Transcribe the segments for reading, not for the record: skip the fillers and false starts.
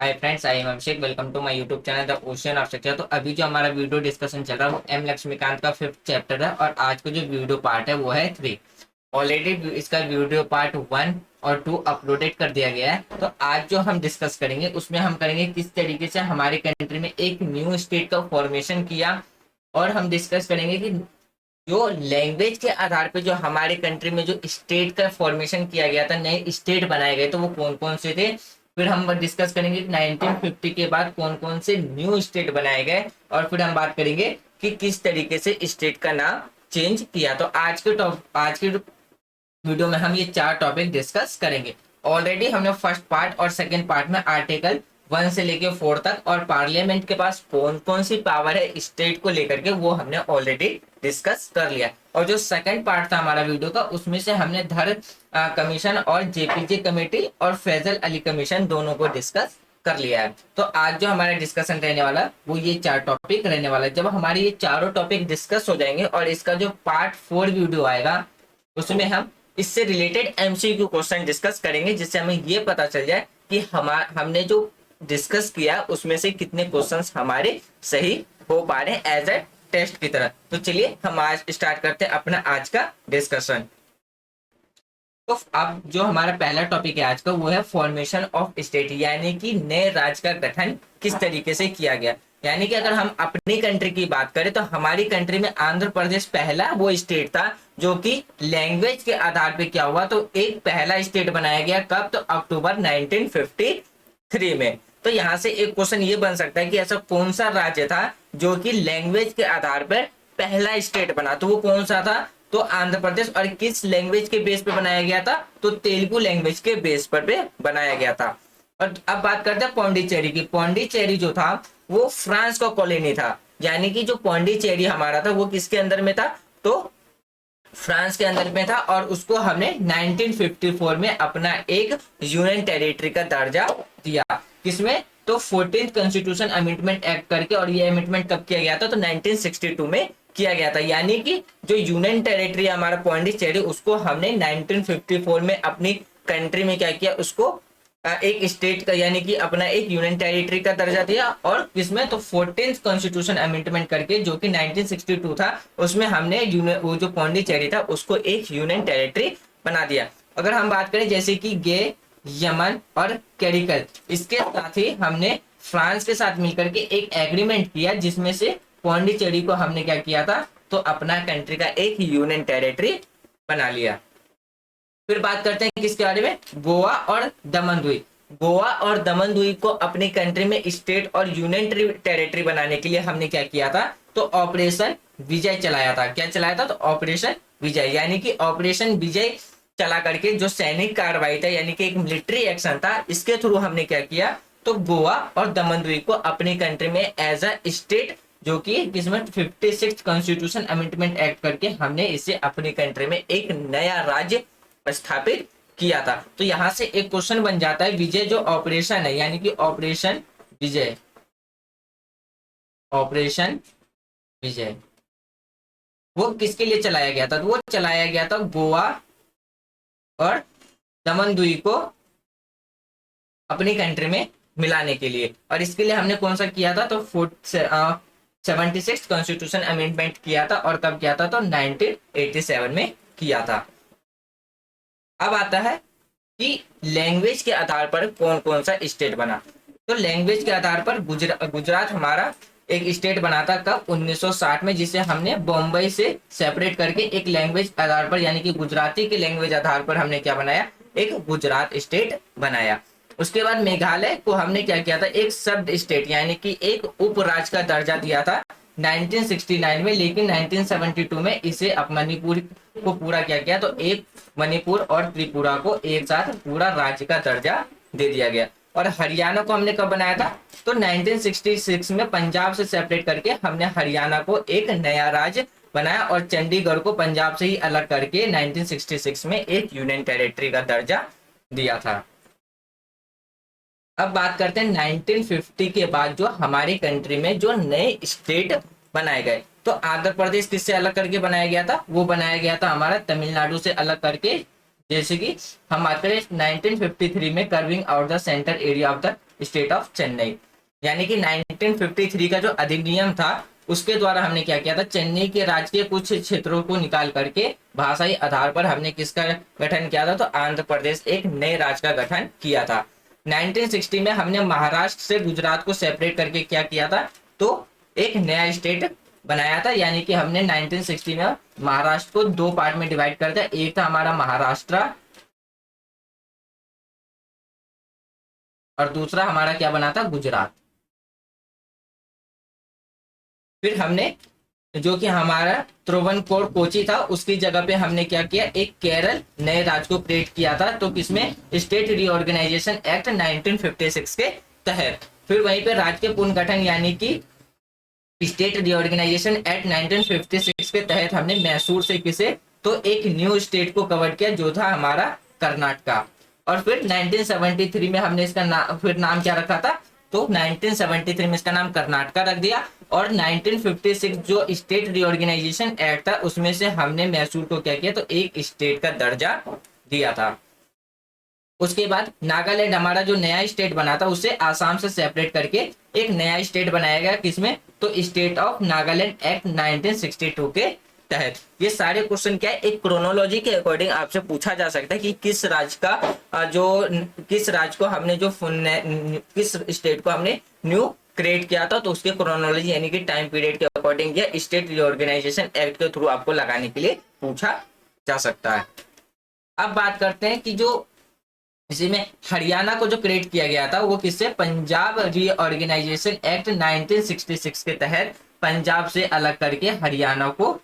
Hi friends, I am Abhishek. Welcome to my YouTube channel the ocean of structure. तो अभी जो हमारा video discussion चल रहा है वो एम लक्ष्मीकांत का 5th चैप्टर है और आज का जो वीडियो पार्ट है वो है 3। ऑलरेडी इसका वीडियो पार्ट 1 और 2 अपलोडेड कर दिया गया है। तो आज जो हम डिस्कस करेंगे उसमें हम करेंगे किस तरीके से हमारे कंट्री में एक न्यू स्टेट का फॉर्मेशन किया, और हम डिस्कस करेंगे कि जो लैंग्वेज के आधार पे जो हमारे कंट्री में जो स्टेट का फॉर्मेशन किया गया था, नए स्टेट बनाए गए, तो वो कौन कौन से थे। फिर हम डिस्कस करेंगे कि 1950 के बाद कौन कौन से न्यू स्टेट बनाए गए, और फिर हम बात करेंगे कि किस तरीके से स्टेट का नाम चेंज किया। तो आज के वीडियो में हम ये 4 टॉपिक डिस्कस करेंगे। ऑलरेडी हमने फर्स्ट पार्ट और सेकंड पार्ट में आर्टिकल 1 से लेके 4 तक और पार्लियामेंट के पास कौन कौन सी पावर है स्टेट को लेकर के वो हमने ऑलरेडी डिस्कस कर लिया। और जो सेकंड पार्ट था हमारा वीडियो का, उसमें से हमने धर कमीशन और जेपीजे कमेटी और फैजल अली कमीशन दोनों को डिस्कस कर लिया है। तो आज जो हमारा डिस्कशन रहने वाला वो ये 4 टॉपिक रहने वाला है। जब हमारे ये चारों टॉपिक डिस्कस हो जाएंगे और इसका जो पार्ट 4 वीडियो आएगा उसमें हम इससे रिलेटेड एमसीक्यू क्वेश्चन डिस्कस करेंगे, जिससे हमें ये पता चल जाए कि हमने जो डिस्कस किया उसमें से कितने क्वेश्चंस हमारे सही हो पा रहे हैं एज ए टेस्ट की तरह। तो चलिए हम आज स्टार्ट करते हैं अपना आज का डिस्कशन। तो अब जो हमारा पहला टॉपिक है आज का वो है फॉर्मेशन ऑफ स्टेट, यानी कि नए राज्य का गठन किस तरीके से किया गया। यानी कि अगर हम अपनी कंट्री की बात करें तो हमारी कंट्री में आंध्र प्रदेश पहला वो स्टेट था जो कि लैंग्वेज के आधार पे क्या हुआ, तो एक पहला स्टेट बनाया गया। कब? तो अक्टूबर 1953 में। तो यहाँ से एक क्वेश्चन ये बन सकता है कि ऐसा कौन सा राज्य था जो कि लैंग्वेज के आधार पर पहला स्टेट बना, तो वो कौन सा था? तो आंध्र प्रदेश। और किस लैंग्वेज के बेस पे बनाया गया था? तो तेलुगु लैंग्वेज के बेस पर पे बनाया गया था। और अब बात करते हैं पौंडीचेरी की। पौंडीचेरी जो था वो फ्रांस का कॉलोनी था, यानी कि जो पौंडीचेरी हमारा था वो किसके अंदर में था? तो फ्रांस के अंदर में था। और उसको हमने 1954 में अपना एक यूनियन टेरिटरी का दर्जा दिया। किसमें? तो 14th कॉन्स्टिट्यूशन अमेंडमेंट एक्ट करके। और ये अमेंडमेंट कब किया गया था? तो 1962 में किया गया था। यानी कि जो यूनियन टेरिटरी हमारा पौंडीचेरी, उसको हमने 1954 में अपनी कंट्री में क्या किया, उसको एक स्टेट का यानी कि अपना एक यूनियन टेरिटरी का दर्जा दिया। और किसमें? तो 14th कॉन्स्टिट्यूशन अमेंडमेंट करके, जो कि 1962 था, उसमें हमने वो जो पौंडीचेरी था उसको एक यूनियन टेरिटरी बना दिया। अगर हम बात करें जैसे कि गे, यमन और कैरिकल, इसके साथ ही हमने फ्रांस के साथ मिलकर के एक एग्रीमेंट किया, जिसमें से पौंडीचेरी को हमने क्या किया था, तो अपना कंट्री का एक यूनियन टेरिटरी बना लिया। फिर बात करते हैं किसके बारे में? गोवा और दमन द्वीप। गोवा और दमन द्वीप को अपनी कंट्री में स्टेट और यूनियन टेरिटरी बनाने के लिए हमने क्या किया था? तो ऑपरेशन विजय चलाया था। क्या चलाया था? तो ऑपरेशन विजय। यानी कि ऑपरेशन विजय चला करके जो सैनिक कार्रवाई था, यानी कि एक मिलिट्री एक्शन था, इसके थ्रू हमने क्या किया, तो गोवा और दमन द्वीप को अपनी कंट्री में एज अ स्टेट, जो कि किसमें 56 कॉन्स्टिट्यूशन अमेंडमेंट एक्ट करके हमने इसे अपनी कंट्री में एक नया राज्य स्थापित किया था। तो यहां से एक क्वेश्चन बन जाता है, विजय जो ऑपरेशन है, यानी कि ऑपरेशन विजय, ऑपरेशन विजय वो किसके लिए चलाया गया था? तो वो चलाया गया था गोवा और दमन द्वीप को अपनी कंट्री में मिलाने के लिए। और इसके लिए हमने कौन सा किया था? तो 76 कॉन्स्टिट्यूशन अमेंडमेंट किया था। और कब किया था? तो 1987 में किया था। अब आता है कि लैंग्वेज के आधार पर कौन कौन सा स्टेट बना। तो लैंग्वेज के आधार पर गुजरात हमारा एक स्टेट बना था। कब? 1960 में, जिसे हमने बॉम्बे से सेपरेट करके एक लैंग्वेज आधार पर, यानी कि गुजराती के लैंग्वेज आधार पर हमने क्या बनाया, एक गुजरात स्टेट बनाया। उसके बाद मेघालय को हमने क्या किया था, एक सब स्टेट यानी कि एक उपराज्य का दर्जा दिया था 1969 में। लेकिन 1972 में इसे मणिपुर को पूरा किया, तो एक मणिपुर और त्रिपुरा को एक साथ पूरा राज्य का दर्जा दे दिया गया। और हरियाणा को हमने कब बनाया था? तो 1966 में पंजाब से सेपरेट करके हमने हरियाणा को एक नया राज्य बनाया। और चंडीगढ़ को पंजाब से ही अलग करके 1966 में एक यूनियन टेरिटरी का दर्जा दिया था। अब बात करते हैं 1950 के बाद जो हमारी कंट्री में जो नए स्टेट बनाए गए। तो आंध्र प्रदेश किससे अलग करके बनाया गया था? वो बनाया गया था हमारा तमिलनाडु से अलग करके। जैसे कि हम बात करें 1953 में curving out the centre area of the state of Chennai. यानी कि 1953 का जो अधिनियम था उसके द्वारा हमने क्या किया था, चेन्नई के राज्य के कुछ क्षेत्रों को निकाल करके भाषाई आधार पर हमने किसका गठन किया था, तो आंध्र प्रदेश एक नए राज्य का गठन किया था। 1960 में हमने महाराष्ट्र से गुजरात को सेपरेट करके क्या किया था, तो एक नया स्टेट बनाया था। यानी कि हमने 1960 में महाराष्ट्र को दो पार्ट में डिवाइड कर दिया, एक था हमारा महाराष्ट्र और दूसरा हमारा क्या बना था, गुजरात। फिर हमने जो कि हमारा त्रिवनकोर कोची था उसकी जगह पे हमने क्या किया, एक केरल नए राज्य को क्रिएट किया था, तो किसमें, स्टेट रीऑर्गेनाइजेशन एक्ट 1956 के तहत। फिर वहीं पे राज्य के पुनर्गठन यानी कि स्टेट रीऑर्गेनाइजेशन एक्ट 1956 के तहत हमने मैसूर से किसे, तो एक न्यू स्टेट को कवर किया जो था हमारा कर्नाटका। और फिर 1973 में हमने इसका फिर नाम क्या रखा था, तो 1973 में इसका नाम कर्नाटका रख दिया। और 1956 जो स्टेट रीऑर्गेनाइजेशन एक्ट था उसमें से हमने मैसूर को क्या किया, तो एक स्टेट का दर्जा दिया था। उसके बाद नागालैंड हमारा जो नया स्टेट बना था उसे आसाम से सेपरेट करके एक नया स्टेट बनाया गया, किसमें, तो स्टेट ऑफ नागालैंड एक्ट 1962 के तहत। ये सारे क्वेश्चन क्या है, एक क्रोनोलॉजी के अकॉर्डिंग आपसे पूछा जा सकता है कि किस राज्य का किस राज्य को हमने जो किस स्टेट को हमने न्यू क्रिएट किया था, तो उसके क्रोनोलॉजी यानी कि टाइम पीरियड के अकॉर्डिंग या स्टेट रीऑर्गेनाइजेशन एक्ट के थ्रू आपको लगाने के लिए पूछा जा सकता है। अब बात करते हैं कि जो इसी में हरियाणा को जो क्रिएट किया गया था वो किससे, पंजाब रीऑर्गेनाइजेशन एक्ट 1966 के तहत पंजाब से अलग करके हरियाणा को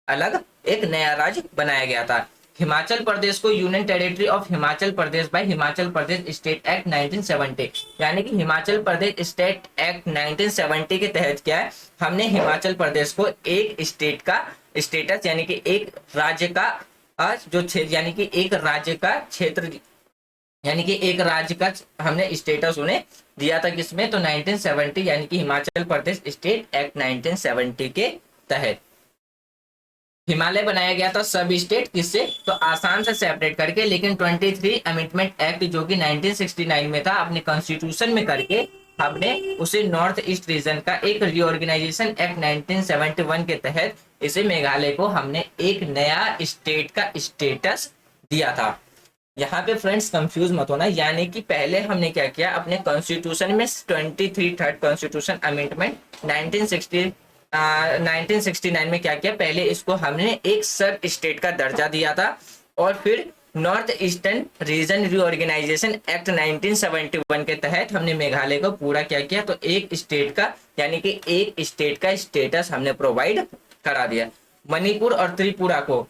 अलग एक नया राज्य बनाया गया था। हिमाचल प्रदेश को union territory of Himachal Pradesh by Himachal Pradesh state act 1970, यानी कि हिमाचल प्रदेश स्टेट एक्ट 1970 के तहत क्या है, हमने हिमाचल प्रदेश को एक स्टेट का स्टेटस यानी कि एक राज्य का जो क्षेत्र यानी कि एक राज्य का क्षेत्र यानी कि एक राज्य का हमने स्टेटस उन्हें दिया था, किसमें, तो 1970 यानी कि हिमाचल प्रदेश स्टेट एक्ट 1970 के तहत। हिमालय बनाया गया था सब स्टेट किससे, तो आसाम से सेपरेट करके, लेकिन 23 अमेंडमेंट एक्ट जो कि 1969 में था अपने कॉन्स्टिट्यूशन में करके हमने उसे नॉर्थ ईस्ट रीजन का एक रीऑर्गेनाइजेशन एक्ट 1971 के तहत इसे मेघालय को हमने एक नया स्टेट का स्टेटस दिया था। यहाँ पे फ्रेंड्स कंफ्यूज मत होना, यानी कि पहले हमने क्या किया, अपने कॉन्स्टिट्यूशन में 23 थर्ड कॉन्स्टिट्यूशन अमेंडमेंट 1969 में क्या किया, पहले इसको हमने एक सब स्टेट का दर्जा दिया था। और फिर north eastern region reorganisation act 1971 के तहत हमने मेघालय को पूरा क्या किया, तो एक स्टेट का यानी कि एक स्टेट का स्टेटस हमने प्रोवाइड करा दिया। मणिपुर और त्रिपुरा को,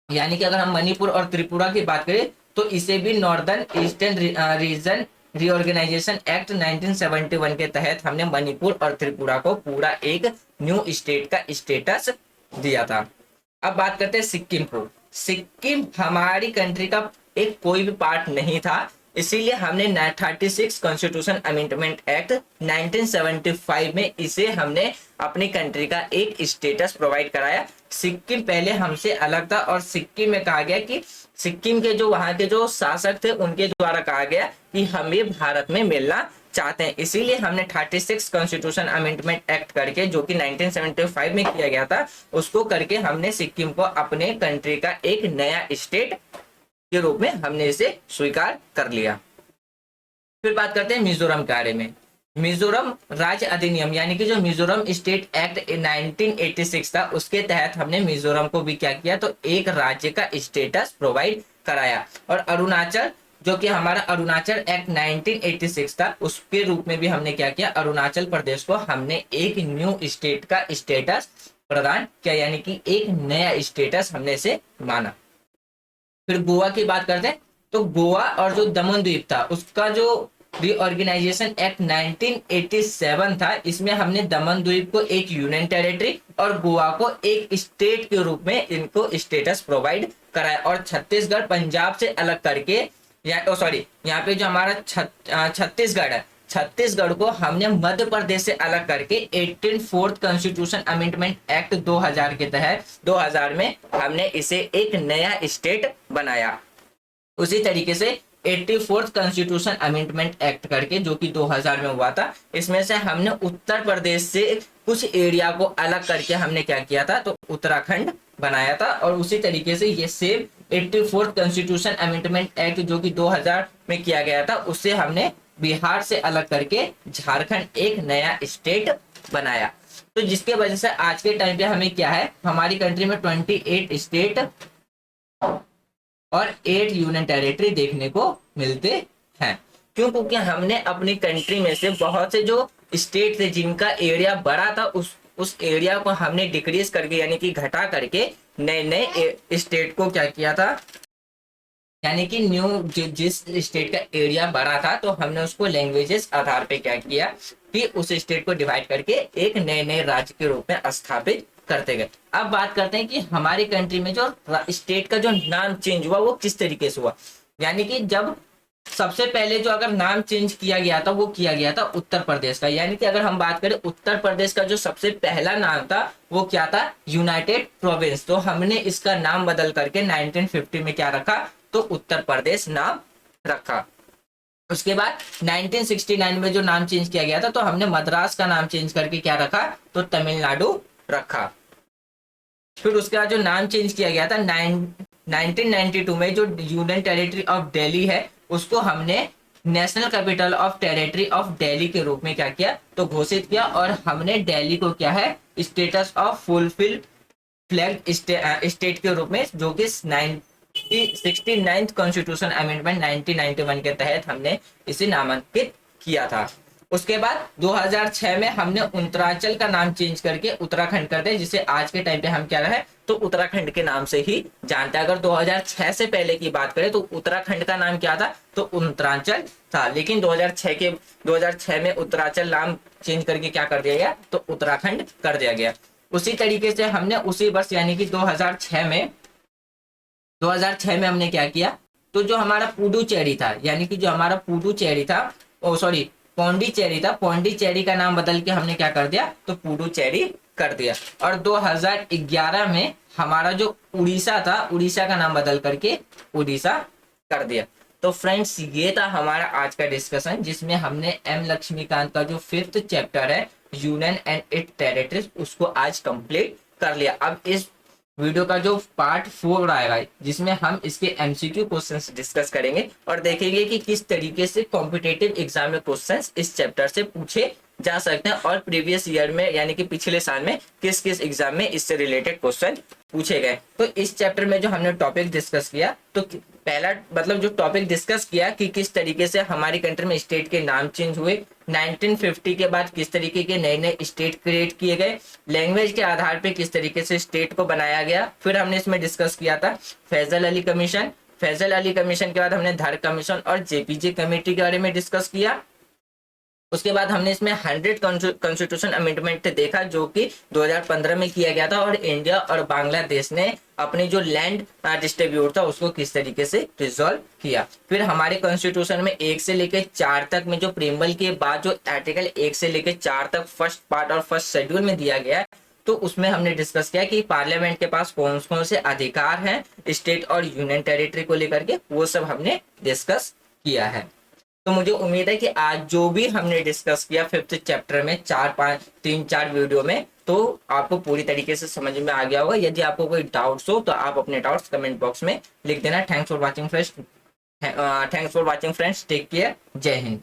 यानी कि अगर हम मणिपुर और त्रिपुरा की बात करें तो इसे भी northern eastern region reorganisation act 1971 के तहत हमने मणिपुर और त्रिपुरा को पूरा एक न्यू स्टेट का स्टेटस दिया था। अब बात करते हैं सिक्किम को। सिक्किम हमारी कंट्री का एक कोई भी पार्ट नहीं था, इसीलिए हमने 36 कॉन्स्टिट्यूशन अमेंडमेंट एक्ट 1975 में इसे हमने अपनी कंट्री का एक स्टेटस प्रोवाइड कराया। सिक्किम पहले हमसे अलग था और सिक्किम में कहा गया कि सिक्किम के जो वहां के जो शासक थे उनके द्वारा कहा गया कि हम भी भारत में मिलना चाहते हैं, इसीलिए हमने 36 कॉन्स्टिट्यूशन अमेंडमेंट एक्ट करके जो कि 1975 में किया गया था उसको करके हमने सिक्किम को अपने कंट्री का एक नया स्टेट के रूप में हमने इसे स्वीकार कर लिया। फिर बात करते हैं मिजोरम के बारे में। मिजोरम राज्य अधिनियम यानी कि जो मिजोरम स्टेट एक्ट 1986 था उसके तहत हमने मिजोरम को भी क्या किया, तो एक राज्य का स्टेटस प्रोवाइड कराया। और अरुणाचल जो कि हमारा अरुणाचल एक्ट 1986 था उसके रूप में भी हमने क्या किया, अरुणाचल प्रदेश को हमने एक न्यू स्टेट का स्टेटस प्रदान किया, यानी कि एक नया स्टेटस हमने इसे माना। फिर गोवा की बात करते हैं तो गोवा और जो दमन द्वीप था उसका जो रीऑर्गेनाइजेशन एक्ट 1987 था, इसमें हमने दमन द्वीप को एक यूनियन टेरिटरी और गोवा को एक स्टेट के रूप में इनको स्टेटस प्रोवाइड कराया। और छत्तीसगढ़ पंजाब से अलग करके यहाँ पे जो हमारा छत्तीसगढ़ है, छत्तीसगढ़ को हमने मध्य प्रदेश से अलग करके 18 कॉन्स्टिट्यूशन अमेंडमेंट एक्ट 2000 के तहत 2000 में हमने इसे एक नया स्टेट बनाया। उसी तरीके से 84th कॉन्स्टिट्यूशन अमेंडमेंट एक्ट करके, जो कि 2000 में हुआ था। इसमें से हमने उत्तर प्रदेश से कुछ एरिया को अलग करके हमने क्या किया था, तो उत्तराखंड बनाया था। और उसी तरीके से ये same 84th constitution amendment act जो कि 2000 में किया गया था, उससे हमने बिहार से अलग करके झारखंड एक नया स्टेट बनाया। तो जिसके वजह से आज के टाइम पे हमें क्या है, हमारी कंट्री में 28 स्टेट और 8 यूनियन टेरिटरी देखने को मिलते हैं। क्यों? क्योंकि हमने अपनी कंट्री में से बहुत से जो स्टेट थे जिनका एरिया बड़ा था, उस एरिया को हमने डिक्रीज करके यानी कि घटा करके नए नए स्टेट को क्या किया था, यानी कि जिस स्टेट का एरिया बड़ा था तो हमने उसको लैंग्वेजेस आधार पे क्या किया कि उस स्टेट को डिवाइड करके एक नए नए राज्य के रूप में स्थापित करते गए। अब बात करते हैं कि हमारी कंट्री में जो स्टेट का जो नाम चेंज हुआ वो किस तरीके से हुआ। यानी कि जब सबसे पहले जो अगर नाम चेंज किया गया था वो किया गया था उत्तर प्रदेश का। यानी कि अगर हम बात करें उत्तर प्रदेश का जो सबसे पहला नाम था वो क्या था, यूनाइटेड प्रोविंस। तो हमने इसका नाम बदल करके 1950 में क्या रखा, तो उत्तर प्रदेश नाम रखा। उसके बाद 1969 में जो नाम चेंज किया गया था तो हमने मद्रास का नाम चेंज करके क्या रखा, तो तमिलनाडु रखा। फिर उसके बाद जो नाम चेंज किया गया था 1992 में जो यूनियन टेरिटरी ऑफ दिल्ली है उसको हमने national capital of territory of Delhi के रूप में क्या किया, तो घोषित किया। और हमने दिल्ली को क्या है, status of fulfil flag state के रूप में, जो कि 69th कॉन्स्टिट्यूशन अमेंडमेंट 1991 के तहत हमने इसे नामांकित किया था। उसके बाद 2006 में हमने उत्तरांचल का नाम चेंज करके उत्तराखंड कर दिया, जिसे आज के टाइम पे हम क्या रहे, तो उत्तराखंड के नाम से ही जानते हैं। अगर 2006 से पहले की बात करें तो उत्तराखंड का नाम क्या था, तो उत्तरांचल था। लेकिन 2006 में उत्तरांचल नाम चेंज करके क्या कर दिया गया, तो उत्तराखंड कर दिया गया। उसी तरीके से हमने उसी वर्ष यानी कि 2006 में हमने क्या किया, तो जो हमारा पुडुचेरी था, यानी कि जो हमारा पुडुचेरी था, पौंडीचेरी था, पौंडीचेरी का नाम बदल के हमने क्या कर दिया, तो पुडुचेरी कर दिया। और 2011 में हमारा जो उड़ीसा था, उड़ीसा का नाम बदल करके उड़ीसा कर दिया। तो फ्रेंड्स ये था हमारा आज का डिस्कशन, जिसमें हमने एम लक्ष्मीकांत का जो 5th चैप्टर है यूनियन एंड इट टेरिटरीज उसको आज कंप्लीट कर लिया। अब इस वीडियो का जो पार्ट 4 आएगा जिसमें हम इसके एमसीक्यू क्वेश्चंस डिस्कस करेंगे और देखेंगे कि किस तरीके से कॉम्पिटिटिव एग्जाम में क्वेश्चंस इस चैप्टर से पूछे जा सकते हैं और प्रीवियस ईयर में यानी कि पिछले साल में किस किस एग्जाम में इससे रिलेटेड क्वेश्चन पूछे गए। तो इस चैप्टर में जो हमने टॉपिक डिस्कस किया, तो पहला मतलब जो टॉपिक डिस्कस किया कि किस तरीके से हमारी कंट्री में स्टेट के नाम चेंज हुए, 1950 के बाद किस तरीके के नए नए स्टेट क्रिएट किए गए, लैंग्वेज के आधार पे किस तरीके से स्टेट को बनाया गया। फिर हमने इसमें डिस्कस किया था फैजल अली कमीशन के बाद हमने धर कमीशन और जेपीजे कमेटी के बारे में डिस्कस किया। उसके बाद हमने इसमें 100 कॉन्स्टिट्यूशन अमेंडमेंट देखा जो कि 2015 में किया गया था और इंडिया और बांग्लादेश ने अपनी जो लैंड डिस्ट्रीब्यूट था उसको किस तरीके से रिजॉल्व किया। फिर हमारे कॉन्स्टिट्यूशन में 1 से लेकर 4 तक में जो प्रीएम्बल के बाद जो आर्टिकल 1 से लेकर 4 तक फर्स्ट पार्ट और फर्स्ट शेड्यूल में दिया गया है, तो उसमें हमने डिस्कस किया कि पार्लियामेंट के पास कौन कौन से अधिकार हैं स्टेट और यूनियन टेरिटरी को लेकर के, वो सब हमने डिस्कस किया है। तो मुझे उम्मीद है कि आज जो भी हमने डिस्कस किया 5th चैप्टर में 3-4 वीडियो में, तो आपको पूरी तरीके से समझ में आ गया होगा। यदि आपको कोई डाउट्स हो तो आप अपने डाउट्स कमेंट बॉक्स में लिख देना। Thanks for watching friends, take care, जय हिंद।